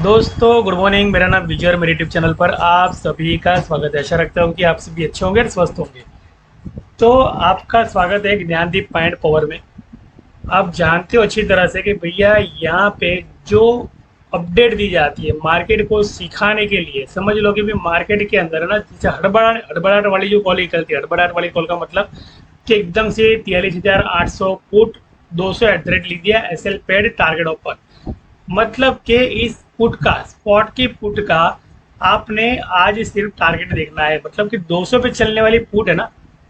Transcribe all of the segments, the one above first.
दोस्तों good morning. मेरा नाम विजय और मेरे यूट्यूब चैनल पर आप सभी का स्वागत है। आशा रखता हूँ कि आप सभी अच्छे होंगे और स्वस्थ होंगे। तो आपका स्वागत है ज्ञानदीप पॉइंट पावर में। आप जानते हो अच्छी तरह से कि भैया यहाँ पे जो अपडेट दी जाती है मार्केट को सिखाने के लिए, समझ लो कि भी मार्केट के अंदर है ना, जैसे हड़बड़ाहट हड़बड़ाहट वाली जो कॉल निकलती है, हड़बड़ाहट वाली कॉल का मतलब कि एकदम से 43,800 पुट 200 एट द रेट लिख दिया, एसएल पेड टारगेट ओपन। मतलब कि इस पुट का, स्पॉट की पुट का आपने आज सिर्फ टारगेट देखना है। मतलब कि 200 पे चलने वाली पुट है ना,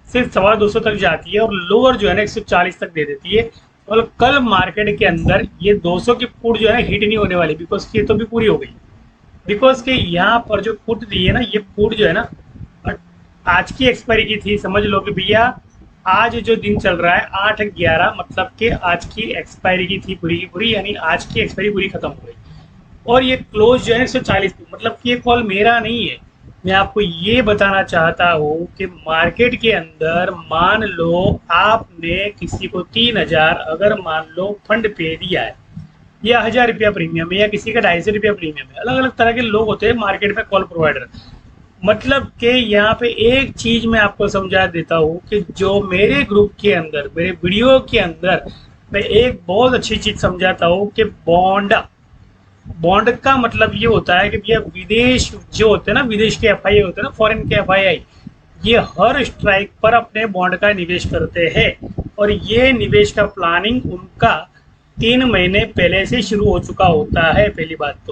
सिर्फ 250 तक जाती है और लोअर जो है ना 140 तक दे देती है। और कल मार्केट के अंदर ये 200 की पुट जो है ना हिट नहीं होने वाली, बिकॉज ये तो भी पूरी हो गई। बिकॉज कि यहाँ पर जो पुट दी है ना, ये पुट जो है ना आज की एक्सपायरी की थी। समझ लो कि भैया आज जो दिन चल रहा है 8/11, मतलब कि आज की एक्सपायरी की थी पूरी की पूरी, यानी आज की एक्सपायरी पूरी खत्म हो गई। और ये क्लोज जो है 140 पे, मतलब कि ये कॉल मेरा नहीं है। मैं आपको ये बताना चाहता हूँ कि मार्केट के अंदर मान लो आपने किसी को 3,000 अगर मान लो फंड पे दिया है, या 1,000 रुपया प्रीमियम है, या किसी का 250 रुपया प्रीमियम है। अलग अलग तरह के लोग होते हैं मार्केट में कॉल प्रोवाइडर। मतलब कि यहाँ पे एक चीज मैं आपको समझा देता हूँ कि जो मेरे ग्रुप के अंदर, मेरे वीडियो के अंदर मैं एक बहुत अच्छी चीज समझाता हूँ कि बॉन्ड बॉन्ड का मतलब ये होता है कि भैया विदेश जो होते हैं ना, विदेश के एफआईआई होते हैं ना, फॉरेन के एफआईआई, ये हर स्ट्राइक पर अपने बॉन्ड का निवेश करते हैं। और ये निवेश का प्लानिंग उनका 3 महीने पहले से शुरू हो चुका होता है। पहली बात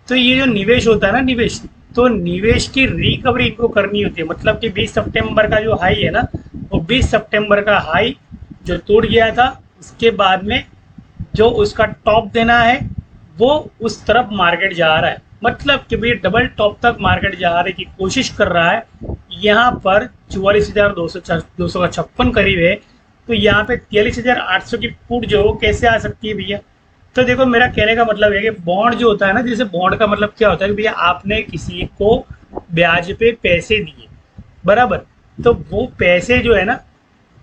तो ये जो निवेश होता है ना, निवेश, तो निवेश की रिकवरी इनको करनी होती है। मतलब कि 20 सितंबर का जो हाई है ना, वो 20 सितंबर का हाई जो टूट गया था, उसके बाद में जो उसका टॉप देना है वो उस तरफ मार्केट जा रहा है। मतलब कि भाई डबल टॉप तक मार्केट जाने की कोशिश कर रहा है। यहाँ पर 44,200 का 56 करीब है। तो यहाँ पे 43,800 की पुट जो कैसे आ सकती है भैया? तो देखो, मेरा कहने का मतलब है कि बॉन्ड जो होता है ना, जैसे बॉन्ड का मतलब क्या होता है कि भैया आपने किसी को ब्याज पे पैसे दिए, बराबर, तो वो पैसे जो है ना,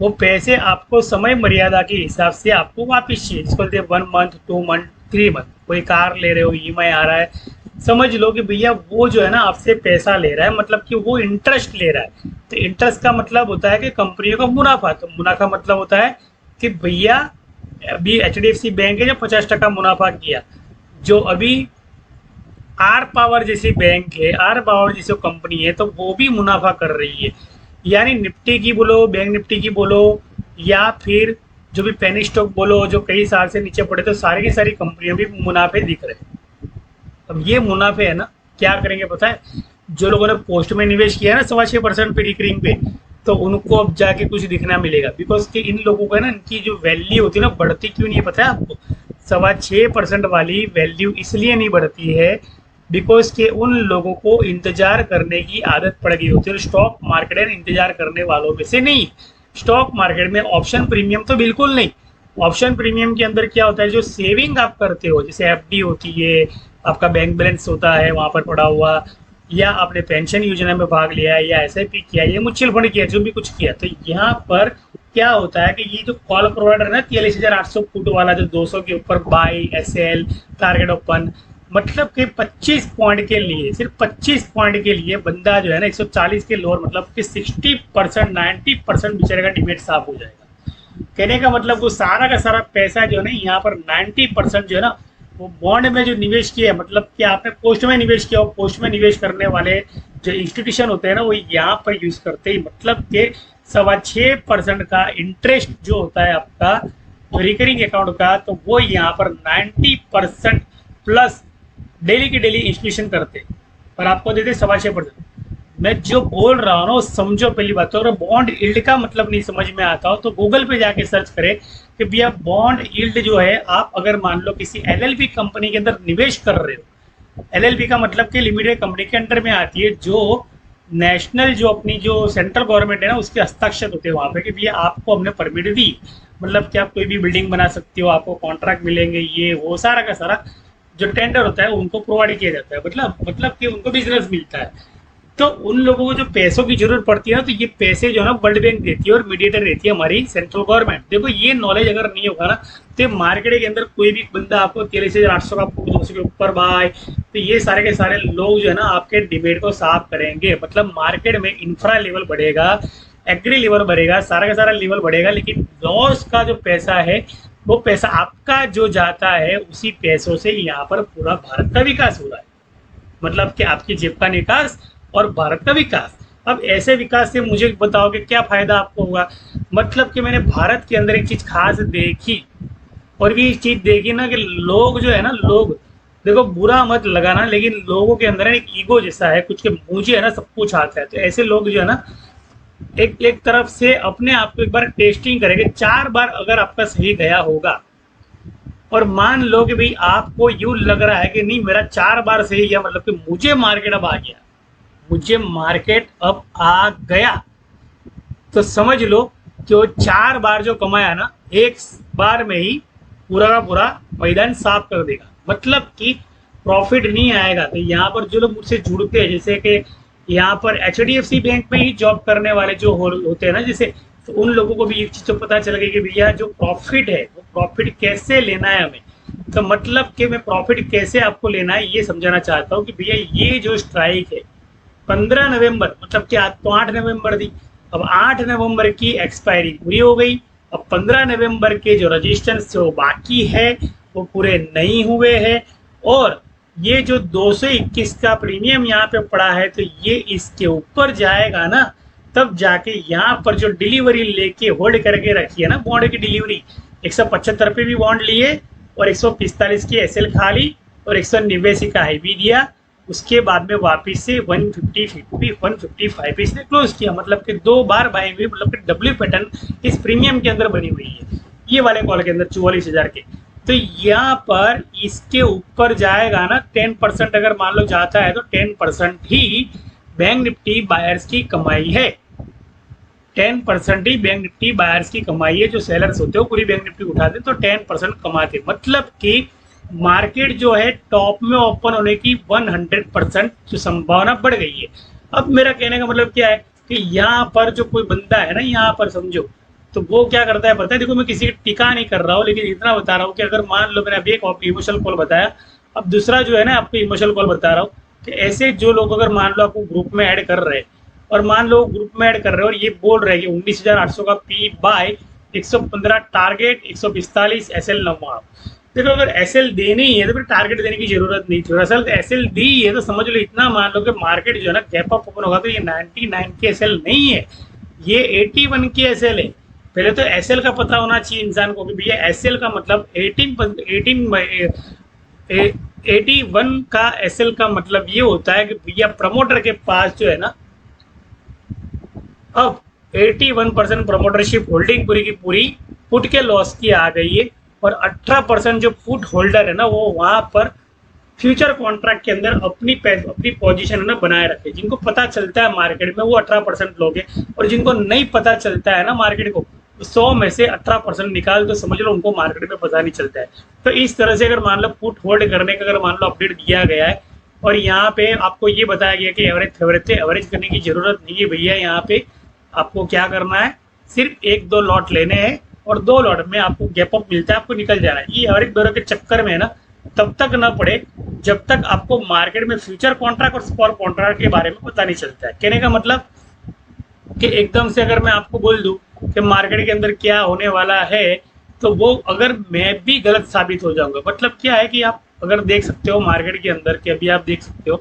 वो पैसे आपको समय मर्यादा के हिसाब से आपको वापस चाहिए। जिसको बोलते हैं 1 मंथ, 2 मंथ, 3 मंथ। कोई कार ले रहे हो, ईएमआई आ रहा है, समझ लो कि भैया वो जो है ना आपसे पैसा ले रहा है, मतलब कि वो इंटरेस्ट ले रहा है। तो इंटरेस्ट का मतलब होता है कि कंपनियों का मुनाफा। तो मुनाफा का मतलब होता है कि भैया अभी एचडीएफसी बैंक है जो 50% मुनाफा किया, जो अभी आर पावर जैसी बैंक है, आर पावर जैसी कंपनी है, तो वो भी मुनाफा कर रही है। यानी निफ्टी की बोलो, बैंक निफ्टी की बोलो, या फिर जो भी पेनी स्टॉक बोलो, जो कई साल से नीचे पड़े, तो सारी की सारी कंपनियों भी मुनाफे दिख रहे हैं। अब ये मुनाफे है ना, क्या करेंगे पता है? जो लोगों ने पोस्ट में निवेश किया है ना 6.25% पे रिकरिंग पे, तो उनको अब जाके कुछ दिखना मिलेगा। बिकॉज कि इन लोगों को है ना, इनकी जो वैल्यू होती है ना, बढ़ती क्यों नहीं है पता है आपको? 6.25% वाली वैल्यू इसलिए नहीं बढ़ती है बिकॉज के उन लोगों को इंतजार करने की आदत पड़ गई होती है। और स्टॉक मार्केट है इंतजार करने वालों में से नहीं। स्टॉक मार्केट में ऑप्शन प्रीमियम तो बिल्कुल नहीं। ऑप्शन प्रीमियम के अंदर क्या होता है, जो सेविंग आप करते हो, जैसे एफडी होती है, आपका बैंक बैलेंस होता है वहां पर पड़ा हुआ, या आपने पेंशन योजना में भाग लिया है, या एसआईपी किया, या म्यूचुअल फंड किया, जो भी कुछ किया, तो यहाँ पर क्या होता है कि ये जो कॉल प्रोवाइडर है ना 43,800 फुट वाला, जो 200 के ऊपर बाई, एसएल, टारगेट ओपन, मतलब कि 25 पॉइंट के लिए, सिर्फ 25 पॉइंट के लिए बंदा जो है ना 140 के लोअर, मतलब कि 60%, 90% बेचारे का डिमेट साफ हो जाएगा। कहने का मतलब वो सारा का सारा पैसा जो है ना, यहाँ पर 90% जो है ना, वो बॉन्ड में जो निवेश किया है, मतलब कि आपने पोस्ट में निवेश किया, और पोस्ट में निवेश करने वाले जो इंस्टीट्यूशन होते हैं ना, वो यहाँ पर यूज करते हैं। मतलब कि 6.25% का इंटरेस्ट जो होता है आपका रिकरिंग अकाउंट का, तो वो यहाँ पर 90% प्लस डेली की डेली इंस्टीट्यूशन करते, पर आपको देते 6.25%। मैं जो बोल रहा हूँ ना वो समझो। पहली बात तो, अगर बॉन्ड यील्ड का मतलब नहीं समझ में आता हो तो गूगल पे जाके सर्च करें कि भैया बॉन्ड यील्ड जो है, आप अगर मान लो किसी एलएलपी कंपनी के अंदर निवेश कर रहे हो, एलएलपी का मतलब कि लिमिटेड कंपनी के अंडर में आती है, जो नेशनल, जो अपनी जो सेंट्रल गवर्नमेंट है ना, उसके हस्ताक्षर होते हैं वहाँ पे कि भैया आपको हमने परमिट दी, मतलब कि आप कोई भी बिल्डिंग बना सकते हो, आपको कॉन्ट्रैक्ट मिलेंगे, ये वो सारा का सारा जो टेंडर होता है उनको प्रोवाइड किया जाता है। मतलब कि उनको बिजनेस मिलता है। तो उन लोगों को जो पैसों की जरूरत पड़ती है ना, तो ये पैसे जो है ना वर्ल्ड बैंक देती है, और मीडिएटर रहती है हमारी सेंट्रल गवर्नमेंट। देखो, ये नॉलेज अगर नहीं होगा ना, तो मार्केट के अंदर कोई भी बंदा आपको 43,800 का 200 के ऊपर बाय, तो ये सारे के सारे लोग जो है ना आपके डिबेट को साफ करेंगे। मतलब मार्केट में इंफ्रा लेवल बढ़ेगा, एग्री लेवल बढ़ेगा, सारा का सारा लेवल बढ़ेगा, लेकिन लॉस का जो पैसा है वो पैसा आपका जो जाता है उसी पैसों से यहाँ पर पूरा भारत का विकास हो रहा है। मतलब कि आपकी जेब का निकास और भारत का विकास। अब ऐसे विकास से मुझे बताओ कि क्या फायदा आपको होगा। मतलब कि मैंने भारत के अंदर एक चीज खास देखी, और भी चीज देखी ना कि लोग जो है ना, लोग देखो बुरा मत लगाना, लेकिन लोगों के अंदर एक ईगो जैसा है कुछ के, मुझे है ना सब कुछ आता है। तो ऐसे लोग जो है ना एक एक तरफ से अपने आप को एक बार टेस्टिंग करेंगे, 4 बार अगर आपका सही गया होगा और मान लो कि भाई आपको यूं लग रहा है कि नहीं मेरा 4 बार सही गया, मतलब कि मुझे मार्केट अब आ गया, मुझे मार्केट अब आ गया, तो समझ लो कि वो 4 बार जो कमाया ना एक बार में ही पूरा का पूरा मैदान साफ कर देगा। मतलब कि प्रॉफिट नहीं आएगा। तो यहाँ पर जो लोग मुझसे जुड़ते हैं, जैसे कि यहाँ पर HDFC बैंक में ही जॉब करने वाले जो होते हैं ना, जैसे तो उन लोगों को भी एक चीज़ तो पता चल गई कि भैया जो प्रॉफिट है वो प्रॉफिट कैसे लेना है हमें। तो मतलब कि मैं प्रॉफिट कैसे आपको लेना है ये समझाना चाहता हूँ कि भैया ये जो स्ट्राइक है 15 नवंबर, मतलब कि आज तो 8 नवंबर थी, अब 8 नवंबर की एक्सपायरी पूरी हो गई। अब 15 नवंबर के जो रजिस्ट्रेशन जो बाकी है वो पूरे नहीं हुए हैं, और ये जो 221 का प्रीमियम यहाँ पे पड़ा है तो ये इसके ऊपर जाएगा ना, तब जाके यहाँ पर जो डिलीवरी लेके होल्ड करके रखी है ना बॉन्ड की डिलीवरी, 175 पे भी बॉन्ड लिए और 145 की एसएल खा ली और 189 का हाईवी दिया, उसके बाद में वापिस से 155 इसने क्लोज किया। मतलब कि 2 बार बाइंग हुई, मतलब कि डब्ल्यू पैटर्न इस प्रीमियम के अंदर बनी हुई है ये वाले कॉल के अंदर 44,000 के। तो यहाँ पर इसके ऊपर जाएगा ना 10%, अगर मान लो जाता है तो 10% ही बैंक निफ्टी बायर्स की कमाई है। 10% ही बैंक निफ्टी बायर्स की कमाई है। जो सेलर्स होते हो पूरी बैंक निफ्टी उठाते तो 10% कमाते। मतलब कि मार्केट जो है टॉप में ओपन होने की 100% जो संभावना बढ़ गई है। अब मेरा कहने का मतलब क्या है कि यहाँ पर जो कोई बंदा है ना, यहाँ पर समझो तो वो क्या करता है पता है। देखो मैं किसी की टिका नहीं कर रहा हूँ, लेकिन इतना बता रहा हूँ कि अगर मान लो मैंने अभी एक इमोशनल कॉल बताया, अब दूसरा जो है ना आपको इमोशनल कॉल बता रहा हूँ कि ऐसे जो लोग अगर मान लो आपको ग्रुप में ऐड कर रहे हैं, और मान लो ग्रुप में ऐड कर रहे हो और ये बोल रहे हैं कि 19,800 का पी बाय 115 टारगेट 145 एसएल नवा। देखो अगर एसएल देनी ही है तो फिर टारगेट देने की जरूरत नहीं थी। असल एसएल दी है तो समझ लो इतना मान लो कि मार्केट जो है ना गैप अप ओपन होगा तो ये 99 की एसएल नहीं है, ये 81 की एसएल है। पहले तो एसएल का पता होना चाहिए इंसान को कि भैया एसएल का मतलब 81 का एसएल का मतलब ये होता है कि भैया प्रमोटर के पास जो है ना अब 81% प्रमोटरशिप होल्डिंग पूरी की पूरी पुट के लॉस की आ गई है, और 18% जो पुट होल्डर है ना वो वहां पर फ्यूचर कॉन्ट्रैक्ट के अंदर अपनी पोजीशन है ना बनाए रखे। जिनको पता चलता है मार्केट में वो 18% लोग हैं, और जिनको नहीं पता चलता है ना मार्केट को, 100 में से 18% निकाल तो समझ लो उनको मार्केट में पता नहीं चलता है। तो इस तरह से अगर मान लो पुट होल्ड करने का अगर मान लो अपडेट दिया गया है और यहाँ पे आपको ये बताया गया कि एवरेज फेवरेज थे, एवरेज करने की जरूरत नहीं है भैया। यहाँ पे आपको क्या करना है, सिर्फ 1-2 लॉट लेने हैं और 2 लॉट में आपको गैप अप मिलता है, आपको निकल जाना है। ये एवरेज दौरे के चक्कर में है ना तब तक ना पड़े जब तक आपको मार्केट में फ्यूचर कॉन्ट्रैक्ट और स्पॉट कॉन्ट्रैक्ट के बारे में पता नहीं चलता है। कहने का मतलब कि एकदम से अगर मैं आपको बोल दूं कि मार्केट के अंदर क्या होने वाला है तो वो अगर मैं भी गलत साबित हो जाऊंगा। मतलब क्या है कि आप अगर देख सकते हो मार्केट के अंदर कि अभी आप देख सकते हो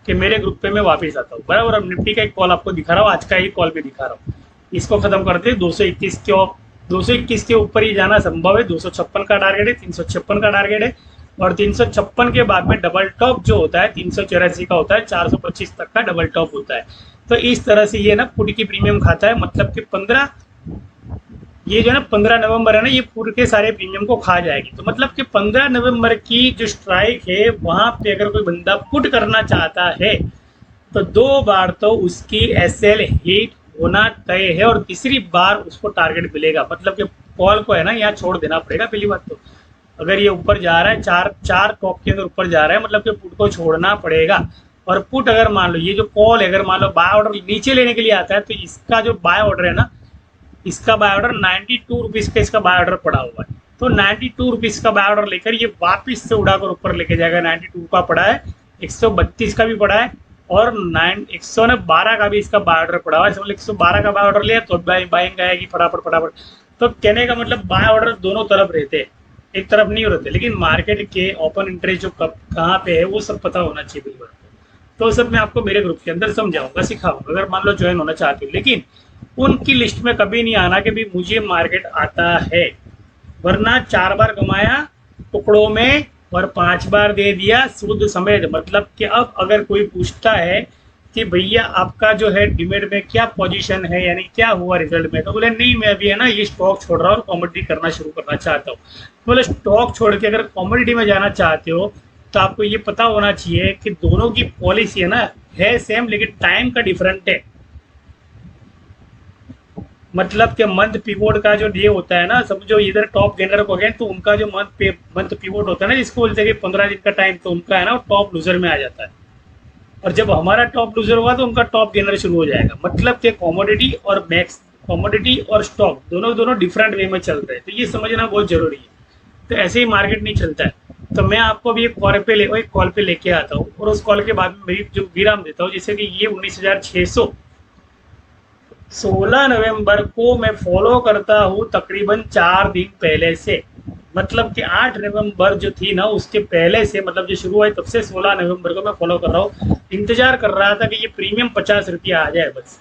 कि मेरे ग्रुप पे मैं वापस आता हूँ बराबर। अब निफ्टी का एक कॉल आपको दिखा रहा हूँ, आज का ही कॉल भी दिखा रहा हूँ। इसको खत्म करते हैं 221 के ऊपर ही जाना संभव है। 256 का टारगेट है, 356 का टारगेट है, और 356 के बाद में डबल टॉप जो होता है 384 का होता है, 425 तक का डबल टॉप होता है। तो इस तरह से ये ना पुट की प्रीमियम खाता है। मतलब कि 15 ये जो है ना 15 नवंबर है ना ये पुट के सारे प्रीमियम को खा जाएगी। तो मतलब कि 15 नवंबर की जो स्ट्राइक है वहां पे अगर कोई बंदा पुट करना चाहता है तो 2 बार तो उसकी एसएल हिट होना तय है, और तीसरी बार उसको टारगेट मिलेगा। मतलब कि कॉल को है ना यहाँ छोड़ देना पड़ेगा। पहली बात तो अगर ये ऊपर जा रहा है चार टॉप के अंदर ऊपर जा रहा है मतलब कि पुट को छोड़ना पड़ेगा। और पुट अगर मान लो ये जो कॉल है अगर मान लो बाय ऑर्डर नीचे लेने के लिए आता है तो इसका जो बाय ऑर्डर है ना, इसका बाय ऑर्डर 92 रुपीज़ का इसका बाय ऑर्डर पड़ा हुआ है। तो 92 रुपीज़ का बाय ऑर्डर लेकर ये वापिस से उड़ाकर ऊपर लेके जाएगा। 92 का पड़ा है 132 का भी पड़ा है और 112 का भी इसका बाय ऑर्डर पड़ा हुआ है। मतलब 112 का बाय ऑर्डर लिया तो बाइंग आएगी फटाफट फटाफट। तो कहने का मतलब बाय ऑर्डर दोनों तरफ रहते हैं, एक तरफ नहीं रहते। लेकिन मार्केट के ओपन इंटरेस्ट जो कब कहाँ पे है वो सब पता होना चाहिए बिल्कुल। तो सब मैं आपको मेरे ग्रुप के अंदर समझाऊंगा, सिखाऊंगा, अगर मान लो ज्वाइन होना चाहते हो। लेकिन उनकी लिस्ट में कभी नहीं आना कि भी मुझे मार्केट आता है, वरना 4 बार कमाया टुकड़ों में और 5 बार दे दिया सूद समेत। मतलब कि अब अगर कोई पूछता है कि भैया आपका जो है डीमेट में क्या पोजीशन है, यानी क्या हुआ रिजल्ट में, तो बोले नहीं मैं अभी है ना ये स्टॉक छोड़ रहा हूँ और कॉमोडिटी करना शुरू करना चाहता हूँ। बोले स्टॉक छोड़ के अगर कॉमोडिटी में जाना चाहते हो तो आपको ये पता होना चाहिए कि दोनों की पॉलिसी है ना है सेम, लेकिन टाइम का डिफरेंट है। मतलब कि मंथ पिवोट का जो डे होता है ना, समझो इधर टॉप गेनर को गए तो उनका जो मंथ पिवोट होता है ना, जिसको बोलते हैं कि 15 दिन का टाइम, तो उनका है ना टॉप लूजर में आ जाता है। और जब हमारा टॉप लूजर हुआ तो उनका टॉप गेनर शुरू हो जाएगा। मतलब कि कॉमोडिटी और मैक्स, कॉमोडिटी और स्टॉक दोनों दोनों डिफरेंट वे में चल रहे हैं, तो ये समझना बहुत जरूरी है। तो ऐसे ही मार्केट नहीं चलता है। तो मैं आपको अभी एक कॉल पे लेके आता हूँ और उस कॉल के बाद में मेरी जो विराम देता हूँ, जैसे कि ये 19,600 16 नवंबर को मैं फॉलो करता हूँ तकरीबन 4 दिन पहले से। मतलब कि 8 नवंबर जो थी ना उसके पहले से, मतलब जो शुरू हुआ तब से 16 नवंबर को मैं फॉलो कर रहा हूँ। इंतजार कर रहा था कि ये प्रीमियम 50 रुपया आ जाए, बस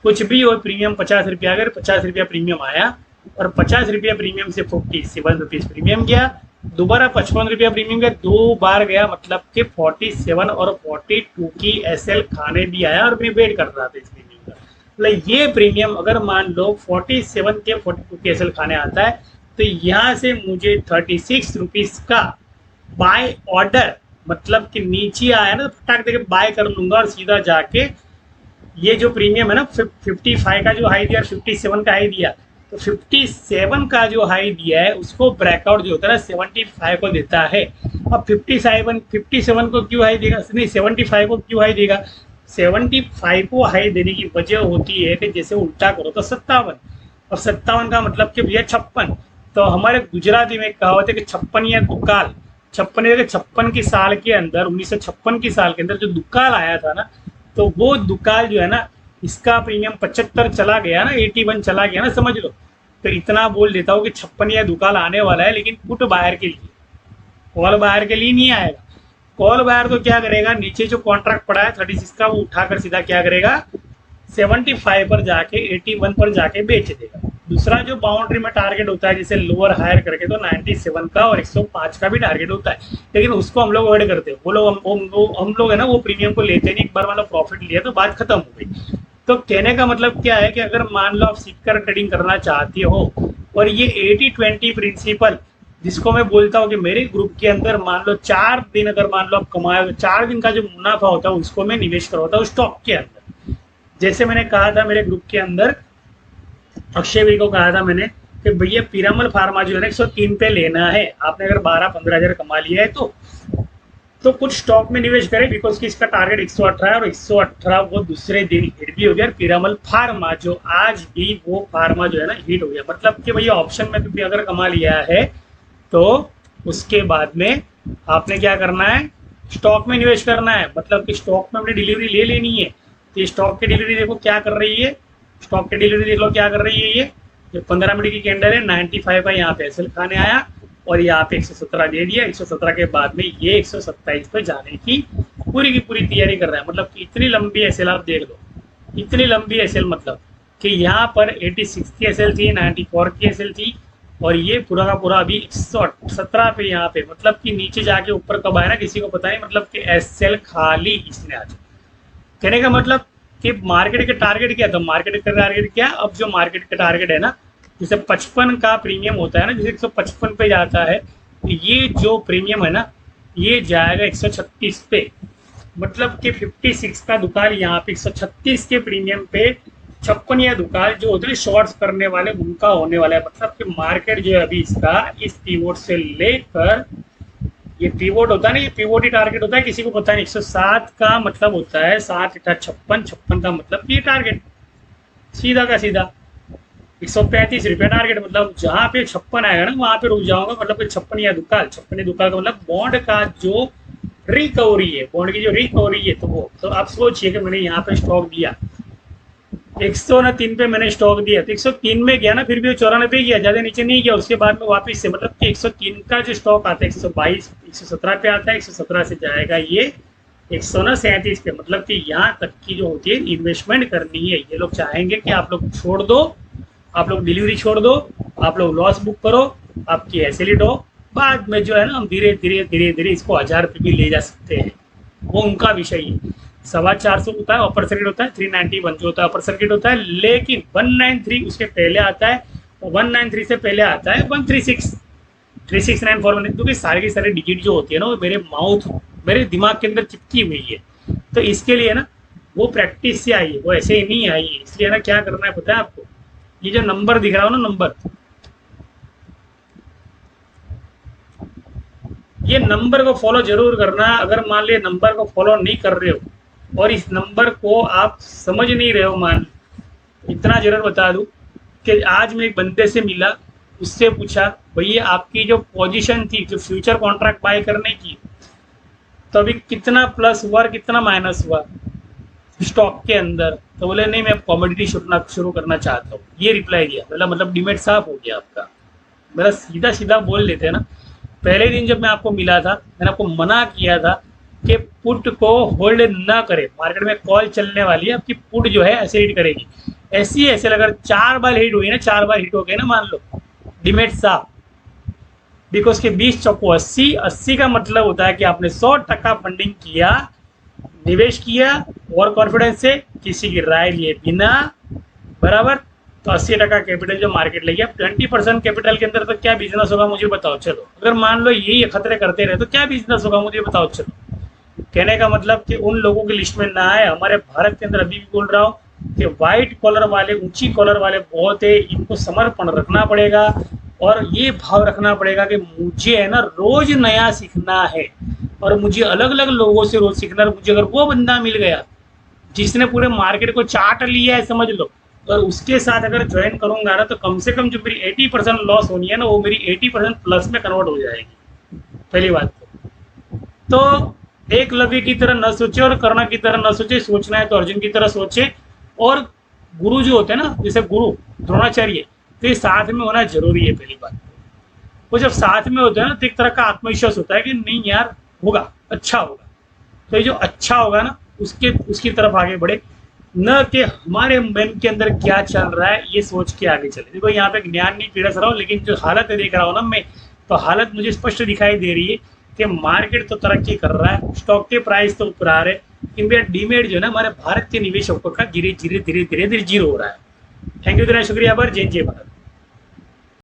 कुछ भी हो प्रीमियम 50 रुपया। अगर 50 रुपया प्रीमियम आया और 50 रुपया प्रीमियम से 47 रुपीज़ प्रीमियम गया, दोबारा 55 रुपया प्रीमियम गया, 2 बार गया। मतलब कि 47 और 42 की एसएल खाने भी आया और मैं वेट कर रहा था इस प्रीमियम का। मतलब ये प्रीमियम अगर मान लो 47 के 42 के एसएल खाने आता है तो यहाँ से मुझे 36 रुपीज़ का बाय ऑर्डर, मतलब कि नीचे आया ना तो फटाक देके बाय कर लूंगा और सीधा जाके ये जो प्रीमियम है ना 55 का जो हाई दिया और 57 का हाई दिया, तो 57 का जो हाई दिया है उसको ब्रेकआउट जो होता है ना 75 को देता है। अब 57 को क्यों हाई देगा, नहीं 75 को क्यों हाई देगा, 75 को हाई देने की वजह होती है कि जैसे उल्टा करो तो 57, और 57 का मतलब कि भैया 56। तो हमारे गुजराती में कहावत है कि 56 या दुकाल, 56 की साल के अंदर 1956 की साल के अंदर जो दुकाल आया था ना, तो वो दुकाल जो है ना इसका प्रीमियम 75 चला गया ना, 81 चला गया ना, समझ लो। तो इतना बोल देता हूँ कि 56 या दुकाल आने वाला है, लेकिन पुट बायर के लिए, कॉल बायर के लिए नहीं आएगा। कॉल बायर तो क्या करेगा, नीचे जो कॉन्ट्रैक्ट पड़ा है 36 का वो उठाकर सीधा क्या करेगा 75 पर जाके 81 पर जाके बेच देगा। दूसरा जो बाउंड्री में टारगेट होता है जैसे लोअर हायर करके, तो 97 का और 105 का भी टारगेट होता है, लेकिन उसको हम लोग अवॉइड करते हैं। वो लोग हम लोग है ना वो प्रीमियम को लेते नहीं, एक बार मतलब प्रॉफिट लिया तो बात खत्म हो गई। तो कहने का मतलब क्या है कि अगर मान लो आप सीखकर ट्रेडिंग करना चाहते हो और ये 80-20 प्रिंसिपल जिसको मैं बोलता हूँ कि मेरे ग्रुप के अंदर मान लो 4 दिन अगर मान लो आप कमाए तो 4 दिन का जो मुनाफा होता है उसको मैं निवेश करवाता हूँ स्टॉक के अंदर। जैसे मैंने कहा था मेरे ग्रुप के अंदर अक्षय भाई को कहा था मैंने कि भैया पीरामल फार्मा जो है ना 103 पे लेना है, आपने अगर 12-15 हज़ार कमा लिया है तो कुछ स्टॉक में निवेश करें, बिकॉज कि इसका टारगेट 118 है और 118 वो दूसरे दिन हिट भी हो गया। पीरामल फार्मा जो आज भी वो फार्मा जो है ना हिट हो गया। मतलब कि भैया ऑप्शन में भी अगर कमा लिया है तो उसके बाद में आपने क्या करना है, स्टॉक में निवेश करना है। मतलब कि स्टॉक में अपनी डिलीवरी ले लेनी है। तो स्टॉक की डिलीवरी देखो क्या कर रही है, स्टॉक की डिलीवरी देख लो क्या कर रही है। ये 15 मिनट की कैंडल है, 95 का यहाँ पे एसएल खाने आया और यहाँ पे 117 दे दिया। 117 के बाद में ये 127 पे जाने की पूरी तैयारी कर रहा है। मतलब कि इतनी लंबी एसएल आप देख लो, इतनी लंबी एसएल, मतलब कि यहाँ पर 86 की एसएल थी, 94 की एसएल थी और ये पूरा का पूरा अभी 117 पे यहाँ पे, मतलब कि नीचे जाके ऊपर कब आया ना किसी को पता नहीं। मतलब कि एसएल खाली इसने आज। कहने का मतलब कि मार्केट के टारगेट क्या था, मार्केट का टारगेट क्या, अब जो मार्केट का टारगेट है ना जैसे 55 का प्रीमियम होता है ना, जैसे 155 पे जाता है तो ये जो प्रीमियम है ना ये जाएगा 136 पे। मतलब कि 56 का दुकान यहाँ पे 136 के प्रीमियम पे 56 या दुकान जो होते हैं शॉर्ट्स करने वाले उनका होने वाला है। मतलब कि मार्केट जो है अभी इसका इस पीवोट से लेकर, ये पीवोट होता है ना, ये पीवोट ही टारगेट होता है, किसी को पता नहीं। 107 का मतलब होता है 7 × 56, 56 का मतलब ये टारगेट सीधा का सीधा 135 रुपया टारगेट। मतलब जहाँ पे 56 आएगा ना वहाँ पे रुक जाऊंगा। मतलब कि 56 या दुकाल, 56 दुकाल का मतलब बॉन्ड का जो रिकवरी है, बॉन्ड की जो रिकवरी है, तो वो तो आप सोचिए कि मैंने यहाँ पे स्टॉक दिया 103 पे मैंने स्टॉक दिया, तो 103 में गया ना, फिर भी वो 94 गया, ज़्यादा नीचे नहीं गया, उसके बाद में वापस से मतलब कि 103 का जो स्टॉक आता है 122 117 पे आता है, 117 से जाएगा ये 137 पे, मतलब कि यहाँ तक की जो होती है इन्वेस्टमेंट करनी है। ये लोग चाहेंगे कि आप लोग छोड़ दो, आप लोग डिलीवरी छोड़ दो, आप लोग लॉस बुक करो, आपकी एसिलिट हो, बाद में जो है ना हम धीरे धीरे धीरे धीरे इसको 1000 रुपये भी ले जा सकते हैं, वो उनका विषय है। 450 होता है अपर सर्किट होता है, 391 जो होता है अपर सर्किट होता है, लेकिन 193 उसके पहले आता है, और 193 से पहले आता है 136 3694, क्योंकि सारी की सारी डिजिट जो होती है ना वो मेरे दिमाग के अंदर चिपकी हुई है, तो इसके लिए ना वो प्रैक्टिस से आई है, वो ऐसे ही नहीं आई है। इसलिए ना क्या करना है पता है आपको, ये जो नंबर दिख रहा हो ना, नंबर, ये नंबर को फॉलो जरूर करना। अगर मान लिया नंबर को फॉलो नहीं कर रहे हो और इस नंबर को आप समझ नहीं रहे हो, मान इतना जरूर बता दूं कि आज मैं एक बंदे से मिला, उससे पूछा भैया आपकी जो पोजीशन थी जो फ्यूचर कॉन्ट्रैक्ट बाय करने की, तो अभी कितना प्लस हुआ और कितना माइनस हुआ स्टॉक के अंदर, तो बोले नहीं मैं कॉमोडिटी शुरू करना चाहता हूँ। ये रिप्लाई दिया, मतलब डीमेट साफ हो गया आपका। मेरा सीधा सीधा बोल लेते हैं ना। पहले दिन जब मैं आपको मिला था मैंने आपको मना किया था कि पुट को होल्ड ना करें, मार्केट में कॉल चलने वाली है, आपकी पुट जो है ऐसे हिट करेगी, ऐसी ऐसे अगर 4 बार हिट हुई ना, 4 बार हिट हो गए ना मान लो, डीमेट साफ, बिकॉज के 20 चौको 80, 80 का मतलब होता है कि आपने 100% फंडिंग किया, निवेश किया और कॉन्फिडेंस से, किसी की राय लिए बिना, बराबर। तो 80% कैपिटल जो मार्केट लेगी, अब 20% कैपिटल के अंदर तो क्या बिजनेस होगा मुझे बताओ चलो। अगर मान लो यही खतरे करते रहे तो क्या बिजनेस होगा मुझे बताओ चलो। कहने का मतलब कि उन लोगों की लिस्ट में ना आए। हमारे भारत के अंदर अभी भी बोल रहा हूँ कि वाइट कॉलर वाले, ऊंची कॉलर वाले बहुत है, इनको समर्पण रखना पड़ेगा और ये भाव रखना पड़ेगा कि मुझे है ना रोज नया सीखना है और मुझे अलग अलग लोगों से रोज सीखना है। मुझे अगर वो बंदा मिल गया जिसने पूरे मार्केट को चाट लिया है समझ लो, और उसके साथ अगर ज्वाइन करूंगा ना, तो कम से कम जो मेरी 80% लॉस होनी है ना, वो मेरी 80% प्लस में कन्वर्ट हो जाएगी। पहली बात तो एकलव्य की तरह न सोचे और कर्ण की तरह न सोचे, सोचना है तो अर्जुन की तरह सोचे। और गुरु जो होते हैं ना, जैसे गुरु द्रोणाचार्य, तो ये साथ में होना जरूरी है। पहली बात वो जब साथ में होते हैं ना, तो एक तरह का आत्मविश्वास होता है कि नहीं यार होगा, अच्छा होगा। तो ये जो अच्छा होगा ना, उसकी तरफ आगे बढ़े, न कि हमारे मन के अंदर क्या चल रहा है ये सोच के आगे चले। देखो यहाँ पे ज्ञान नहीं पीरस रहा हूँ, लेकिन जो हालत देख रहा हूँ ना मैं, तो हालत मुझे स्पष्ट दिखाई दे रही है कि मार्केट तो तरक्की कर रहा है, स्टॉक के प्राइस तो ऊपर आ रहे हैं, इंडिया डीमेट जो है ना हमारे भारत के निवेशकों का धीरे धीरे धीरे धीरे धीरे जीरो हो रहा है। थैंक यू, शुक्रिया, जय जय भारत।